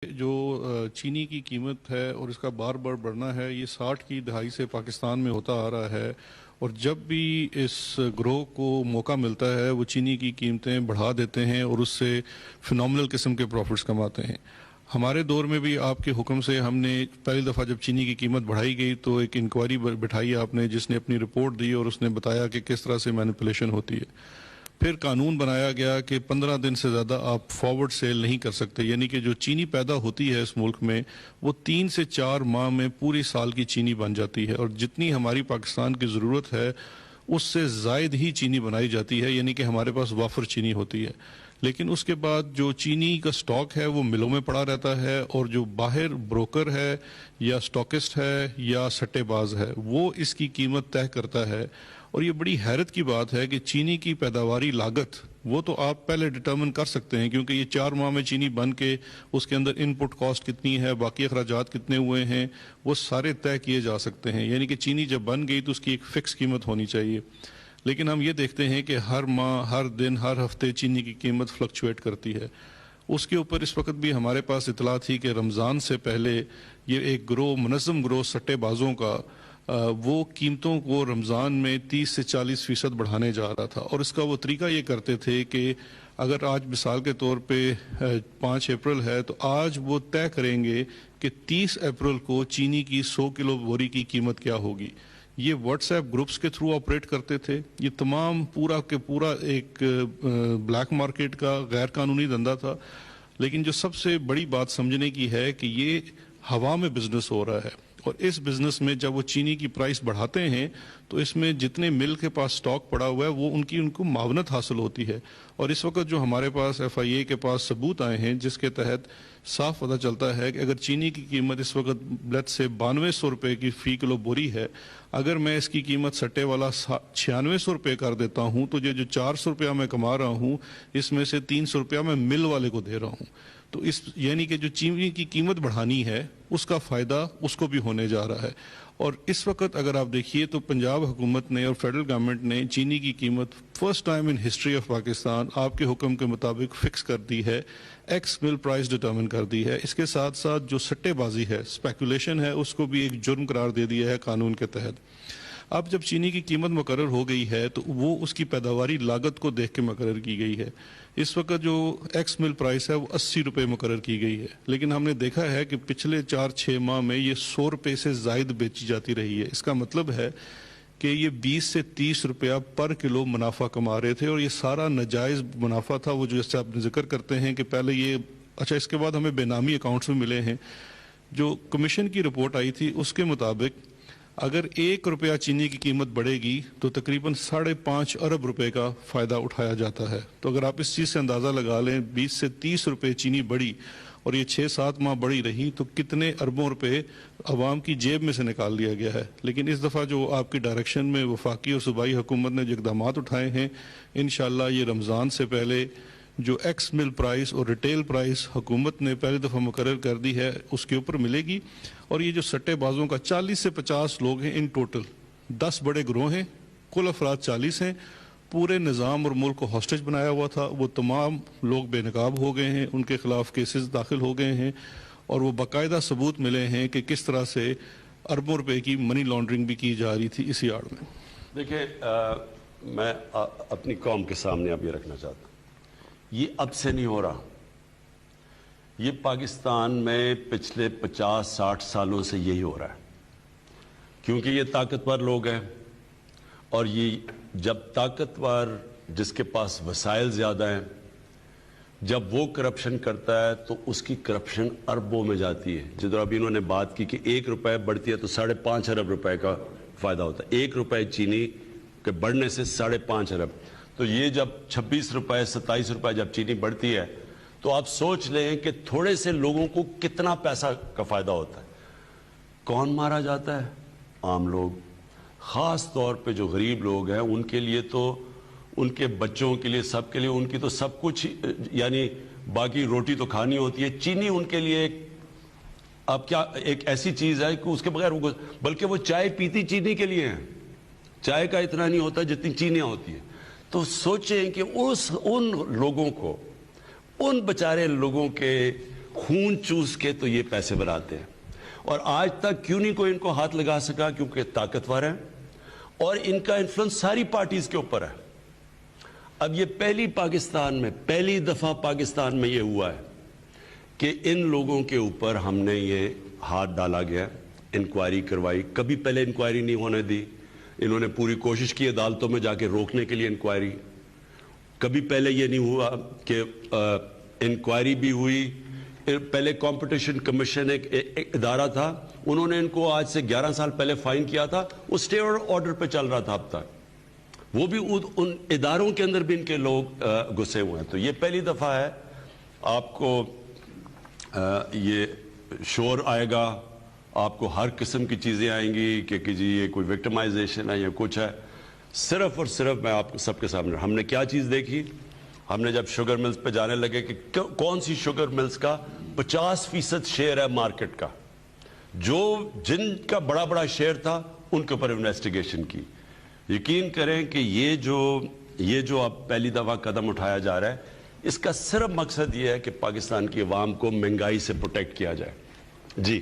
جو چینی کی قیمت ہے اور اس کا بار بار بڑھنا ہے، یہ 60 کی دہائی سے پاکستان میں ہوتا آ رہا ہے، اور جب بھی اس گروہ کو موقع ملتا ہے وہ چینی کی قیمتیں بڑھا دیتے ہیں اور اس سے فنومنل قسم کے پروفٹس کماتے ہیں۔ ہمارے دور میں بھی آپ کے حکم سے ہم نے پہلی دفعہ جب چینی کی قیمت بڑھائی گئی تو ایک انکوائری بٹھائی آپ نے، جس نے اپنی رپورٹ دی اور اس نے بتایا کہ کس طرح سے مینیپولیشن ہوتی ہے۔ پھر قانون بنایا گیا کہ 15 دن سے زیادہ آپ فارورڈ سیل نہیں کر سکتے، یعنی کہ جو چینی پیدا ہوتی ہے اس ملک میں وہ 3 سے 4 ماہ میں پوری سال کی چینی بن جاتی ہے، اور جتنی ہماری پاکستان کی ضرورت ہے اس سے زائد ہی چینی بنائی جاتی ہے، یعنی کہ ہمارے پاس وافر چینی ہوتی ہے۔ لیکن اس کے بعد جو چینی کا سٹاک ہے وہ ملوں میں پڑا رہتا ہے، اور جو باہر بروکر ہے یا سٹاکسٹ ہے یا سٹے باز ہے وہ اس کی قیمت طے کرتا ہے۔ اور یہ بڑی حیرت کی بات ہے کہ چینی کی پیداواری لاگت وہ تو آپ پہلے ڈٹرمن کر سکتے ہیں، کیونکہ یہ 4 ماہ میں چینی بن کے اس کے اندر ان پٹ کاسٹ کتنی ہے، باقی اخراجات کتنے ہوئے ہیں، وہ سارے طے کیے جا سکتے ہیں، یعنی کہ چینی جب بن گئی تو اس کی ایک فکس قیمت ہونی چاہیے۔ لیکن ہم یہ دیکھتے ہیں کہ ہر ماہ، ہر دن، ہر ہفتے چینی کی قیمت فلکچویٹ کرتی ہے۔ اس کے اوپر اس وقت بھی ہمارے پاس اطلاع تھی کہ رمضان سے پہلے یہ ایک گروہ، منظم گروہ سٹے بازوں کا، وہ قیمتوں کو رمضان میں 30 سے 40% بڑھانے جا رہا تھا، اور اس کا وہ طریقہ یہ کرتے تھے کہ اگر آج مثال کے طور پہ 5 اپریل ہے تو آج وہ طے کریں گے کہ 30 اپریل کو چینی کی 100 کلو بوری کی قیمت کیا ہوگی۔ یہ واٹس ایپ گروپس کے تھرو آپریٹ کرتے تھے۔ یہ تمام پورا کے پورا ایک بلیک مارکیٹ کا غیر قانونی دھندا تھا، لیکن جو سب سے بڑی بات سمجھنے کی ہے کہ یہ ہوا میں بزنس ہو رہا ہے، اور اس بزنس میں جب وہ چینی کی پرائس بڑھاتے ہیں تو اس میں جتنے مل کے پاس سٹاک پڑا ہوا ہے وہ ان کو معاونت حاصل ہوتی ہے۔ اور اس وقت جو ہمارے پاس ایف آئی اے کے پاس ثبوت آئے ہیں جس کے تحت صاف پتہ چلتا ہے کہ اگر چینی کی قیمت اس وقت بلٹ سے 9200 روپے کی فی کلو بوری ہے، اگر میں اس کی قیمت سٹے والا 9600 روپے کر دیتا ہوں تو یہ جو 400 روپیہ میں کما رہا ہوں اس میں سے 300 روپیہ میں مل والے کو دے رہا ہوں۔ تو اس یعنی کہ جو چینی کی قیمت بڑھانی ہے اس کا فائدہ اس کو بھی ہونے جا رہا ہے۔ اور اس وقت اگر آپ دیکھیے تو پنجاب حکومت نے اور فیڈرل گورنمنٹ نے چینی کی قیمت first time in history of Pakistan آپ کے حکم کے مطابق فکس کر دی ہے، ایکس مل پرائس ڈٹرمن کر دی ہے۔ اس کے ساتھ ساتھ جو سٹے بازی ہے، اسپیکولیشن ہے، اس کو بھی ایک جرم قرار دے دیا ہے قانون کے تحت۔ اب جب چینی کی قیمت مقرر ہو گئی ہے تو وہ اس کی پیداواری لاگت کو دیکھ کے مقرر کی گئی ہے۔ اس وقت جو ایکس مل پرائس ہے وہ 80 روپے مقرر کی گئی ہے، لیکن ہم نے دیکھا ہے کہ پچھلے 4-6 ماہ میں یہ 100 روپے سے زائد بیچی جاتی رہی ہے۔ اس کا مطلب ہے کہ یہ 20 سے 30 روپیہ پر کلو منافع کما رہے تھے، اور یہ سارا ناجائز منافع تھا۔ وہ جو جیسے آپ ذکر کرتے ہیں کہ پہلے یہ اس کے بعد ہمیں بے نامی اکاؤنٹس میں ملے ہیں۔ جو کمیشن کی رپورٹ آئی تھی اس کے مطابق اگر 1 روپیہ چینی کی قیمت بڑھے گی تو تقریباً 5.5 ارب روپے کا فائدہ اٹھایا جاتا ہے۔ تو اگر آپ اس چیز سے اندازہ لگا لیں 20 سے 30 روپے چینی بڑھی اور یہ 6-7 ماہ بڑھی رہی تو کتنے اربوں روپے عوام کی جیب میں سے نکال لیا گیا ہے۔ لیکن اس دفعہ جو آپ کی ڈائریکشن میں وفاقی اور صوبائی حکومت نے جو اقدامات اٹھائے ہیں، انشاءاللہ یہ رمضان سے پہلے جو ایکس مل پرائس اور ریٹیل پرائس حکومت نے پہلی دفعہ مقرر کر دی ہے اس کے اوپر ملے گی۔ اور یہ جو سٹے بازوں کا 40 سے 50 لوگ ہیں ان ٹوٹل، 10 بڑے گروہ ہیں، کل افراد 40 ہیں، پورے نظام اور ملک کو ہاسٹیج بنایا ہوا تھا۔ وہ تمام لوگ بے نقاب ہو گئے ہیں، ان کے خلاف کیسز داخل ہو گئے ہیں، اور وہ باقاعدہ ثبوت ملے ہیں کہ کس طرح سے اربوں روپے کی منی لانڈرنگ بھی کی جا رہی تھی اسی آڑ میں۔ دیکھیں، میں اپنی قوم کے سامنے اب یہ رکھنا چاہتا ہوں، یہ اب سے نہیں ہو رہا، یہ پاکستان میں پچھلے 50-60 سالوں سے یہی ہو رہا ہے، کیونکہ یہ طاقتور لوگ ہیں، اور یہ جب طاقتور جس کے پاس وسائل زیادہ ہیں جب وہ کرپشن کرتا ہے تو اس کی کرپشن اربوں میں جاتی ہے۔ جدھر ابھی انہوں نے بات کی کہ 1 روپے بڑھتی ہے تو 5.5 ارب روپے کا فائدہ ہوتا ہے، 1 روپے چینی کے بڑھنے سے 5.5 ارب۔ تو یہ جب 26 روپے 27 روپے جب چینی بڑھتی ہے تو آپ سوچ لیں کہ تھوڑے سے لوگوں کو کتنا پیسہ کا فائدہ ہوتا ہے۔ کون مارا جاتا ہے؟ عام لوگ، خاص طور پہ جو غریب لوگ ہیں ان کے لیے تو، ان کے بچوں کے لیے، سب کے لیے ان کی تو سب کچھ، یعنی باقی روٹی تو کھانی ہوتی ہے، چینی ان کے لیے اب کیا ایک ایسی چیز ہے کہ اس کے بغیر بلکہ وہ چائے پیتی چینی کے لیے ہیں، چائے کا اتنا نہیں ہوتا جتنی چینیاں ہوتی ہیں۔ تو سوچیں کہ ان لوگوں کو، ان بیچارے لوگوں کے خون چوس کے تو یہ پیسے بناتے ہیں، اور آج تک کیوں نہیں کوئی ان کو ہاتھ لگا سکا؟ کیونکہ طاقتور ہیں اور ان کا انفلوئنس ساری پارٹیز کے اوپر ہے۔ اب یہ پہلی دفعہ پاکستان میں یہ ہوا ہے کہ ان لوگوں کے اوپر ہم نے یہ ہاتھ ڈالا گیا، انکوائری کروائی۔ کبھی پہلے انکوائری نہیں ہونے دی، انہوں نے پوری کوشش کی عدالتوں میں جا کے روکنے کے لیے انکوائری۔ کبھی پہلے یہ نہیں ہوا کہ انکوائری بھی ہوئی۔ پہلے کمپٹیشن کمیشن ایک ادارہ تھا، انہوں نے ان کو آج سے 11 سال پہلے فائن کیا تھا، وہ اسٹے آرڈر پہ چل رہا تھا اب تک، وہ بھی ان اداروں کے اندر بھی ان کے لوگ گھسے ہوئے ہیں۔ تو یہ پہلی دفعہ ہے، آپ کو یہ شور آئے گا، آپ کو ہر قسم کی چیزیں آئیں گی کہ جی یہ کوئی وکٹمائزیشن ہے یا کچھ ہے۔ صرف اور صرف میں آپ سب کے سامنے، ہم نے کیا چیز دیکھی؟ ہم نے جب شوگر ملز پہ جانے لگے کہ کون سی شوگر ملز کا 50% شیئر ہے مارکیٹ کا، جن کا بڑا بڑا شیئر تھا ان کے اوپر انویسٹیگیشن کی۔ یقین کریں کہ یہ جو اب پہلی دفعہ قدم اٹھایا جا رہا ہے، اس کا صرف مقصد یہ ہے کہ پاکستان کی عوام کو مہنگائی سے پروٹیکٹ کیا جائے۔ جی